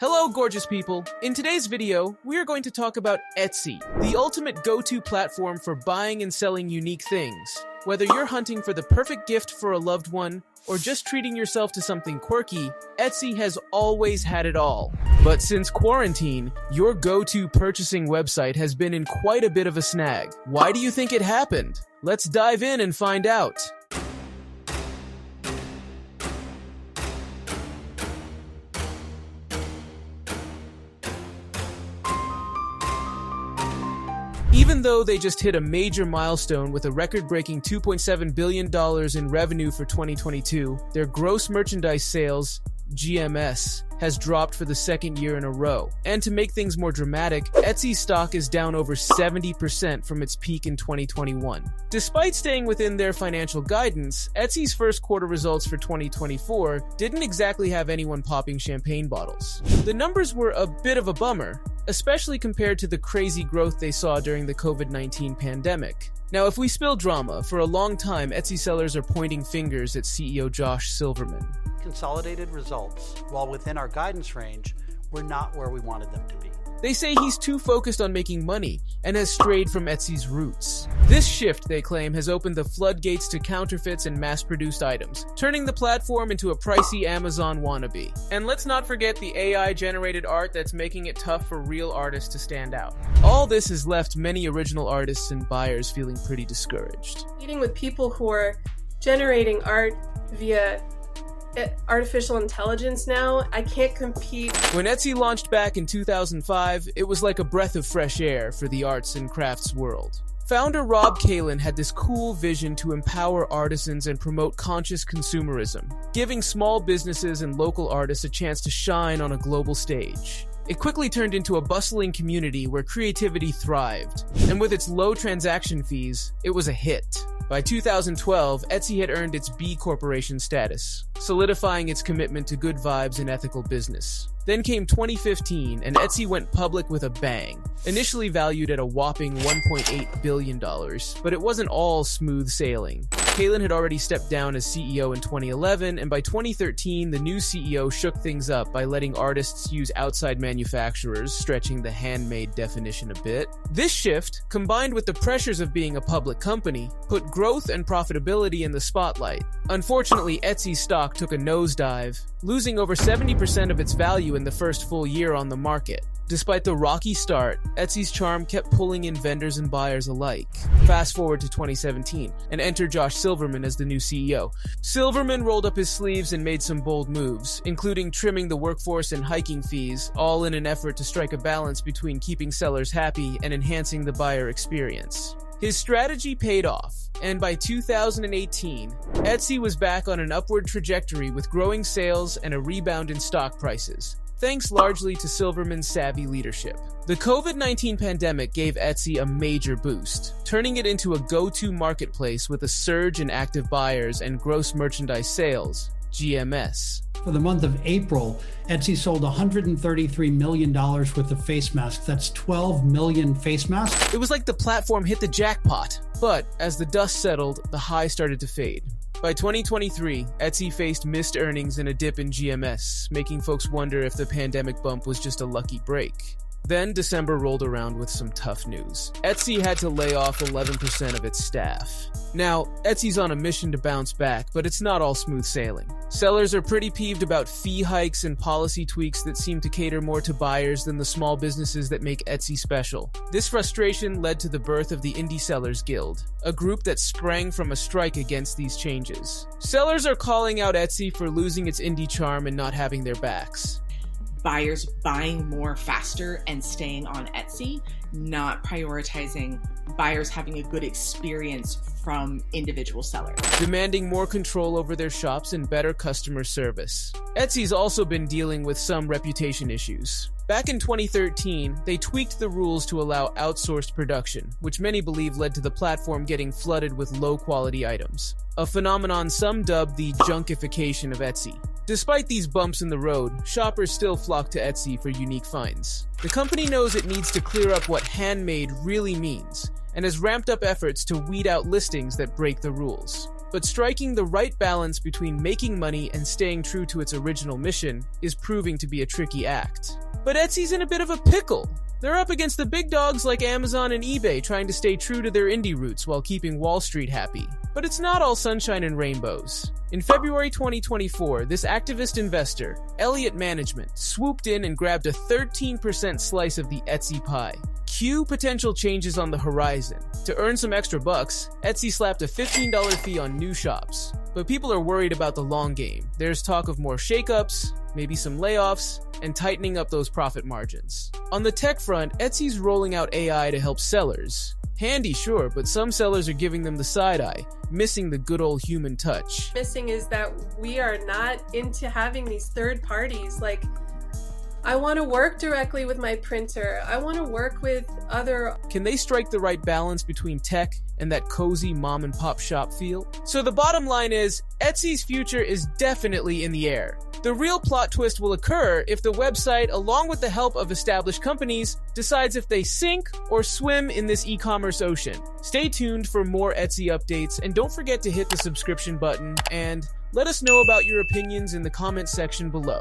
Hello, gorgeous people. In today's video, we are going to talk about Etsy, the ultimate go-to platform for buying and selling unique things. Whether you're hunting for the perfect gift for a loved one, or just treating yourself to something quirky, Etsy has always had it all. But since quarantine, your go-to purchasing website has been in quite a bit of a snag. Why do you think it happened? Let's dive in and find out. Even though they just hit a major milestone with a record-breaking $2.7 billion in revenue for 2022, their gross merchandise sales, GMS, has dropped for the second year in a row. And to make things more dramatic, Etsy's stock is down over 70% from its peak in 2021. Despite staying within their financial guidance, Etsy's first quarter results for 2024 didn't exactly have anyone popping champagne bottles. The numbers were a bit of a bummer, especially compared to the crazy growth they saw during the COVID-19 pandemic. Now, if we spill drama, for a long time, Etsy sellers are pointing fingers at CEO Josh Silverman. Consolidated results, while within our guidance range, were not where we wanted them to be. They say he's too focused on making money and has strayed from Etsy's roots. This shift, they claim, has opened the floodgates to counterfeits and mass-produced items, turning the platform into a pricey Amazon wannabe. And let's not forget the AI-generated art that's making it tough for real artists to stand out. All this has left many original artists and buyers feeling pretty discouraged. Meeting with people who are generating art via artificial intelligence now, I can't compete. When Etsy launched back in 2005, it was like a breath of fresh air for the arts and crafts world. Founder Rob Kalin had this cool vision to empower artisans and promote conscious consumerism, giving small businesses and local artists a chance to shine on a global stage. It quickly turned into a bustling community where creativity thrived, and with its low transaction fees, it was a hit. By 2012, Etsy had earned its B Corporation status, solidifying its commitment to good vibes and ethical business. Then came 2015, and Etsy went public with a bang. Initially valued at a whopping $1.8 billion, but it wasn't all smooth sailing. Kalin had already stepped down as CEO in 2011, and by 2013, the new CEO shook things up by letting artists use outside manufacturers, stretching the handmade definition a bit. This shift, combined with the pressures of being a public company, put growth and profitability in the spotlight. Unfortunately, Etsy's stock took a nosedive, losing over 70% of its value in the first full year on the market. Despite the rocky start, Etsy's charm kept pulling in vendors and buyers alike. Fast forward to 2017, and enter Josh Silverman as the new CEO. Silverman rolled up his sleeves and made some bold moves, including trimming the workforce and hiking fees, all in an effort to strike a balance between keeping sellers happy and enhancing the buyer experience. His strategy paid off, and by 2018, Etsy was back on an upward trajectory with growing sales and a rebound in stock prices, thanks largely to Silverman's savvy leadership. The COVID-19 pandemic gave Etsy a major boost, turning it into a go-to marketplace with a surge in active buyers and gross merchandise sales, GMS. For the month of April, Etsy sold $133 million worth of face masks. That's 12 million face masks. It was like the platform hit the jackpot. But as the dust settled, the high started to fade. By 2023, Etsy faced missed earnings and a dip in GMS, making folks wonder if the pandemic bump was just a lucky break. Then December rolled around with some tough news. Etsy had to lay off 11% of its staff. Now, Etsy's on a mission to bounce back, but it's not all smooth sailing. Sellers are pretty peeved about fee hikes and policy tweaks that seem to cater more to buyers than the small businesses that make Etsy special. This frustration led to the birth of the Indie Sellers Guild, a group that sprang from a strike against these changes. Sellers are calling out Etsy for losing its indie charm and not having their backs. Buyers buying more faster and staying on Etsy, not prioritizing buyers having a good experience from individual sellers. Demanding more control over their shops and better customer service. Etsy's also been dealing with some reputation issues. Back in 2013, they tweaked the rules to allow outsourced production, which many believe led to the platform getting flooded with low-quality items. A phenomenon some dubbed the junkification of Etsy. Despite these bumps in the road, shoppers still flock to Etsy for unique finds. The company knows it needs to clear up what handmade really means, and has ramped up efforts to weed out listings that break the rules. but striking the right balance between making money and staying true to its original mission is proving to be a tricky act. But Etsy's in a bit of a pickle. They're up against the big dogs like Amazon and eBay trying to stay true to their indie roots while keeping Wall Street happy. But it's not all sunshine and rainbows. In February 2024, this activist investor, Elliott Management, swooped in and grabbed a 13% slice of the Etsy pie. Cue potential changes on the horizon. To earn some extra bucks, Etsy slapped a $15 fee on new shops. But people are worried about the long game. There's talk of more shakeups, maybe some layoffs, and tightening up those profit margins. On the tech front, Etsy's rolling out AI to help sellers. Handy, sure, but some sellers are giving them the side eye, missing the good old human touch. Missing is that we are not into having these third parties. Like, I want to work directly with my printer. I want to work with other... Can they strike the right balance between tech and that cozy mom and pop shop feel? So the bottom line is, Etsy's future is definitely in the air. The real plot twist will occur if the website, along with the help of established companies, decides if they sink or swim in this e-commerce ocean. Stay tuned for more Etsy updates, and don't forget to hit the subscription button, and let us know about your opinions in the comment section below.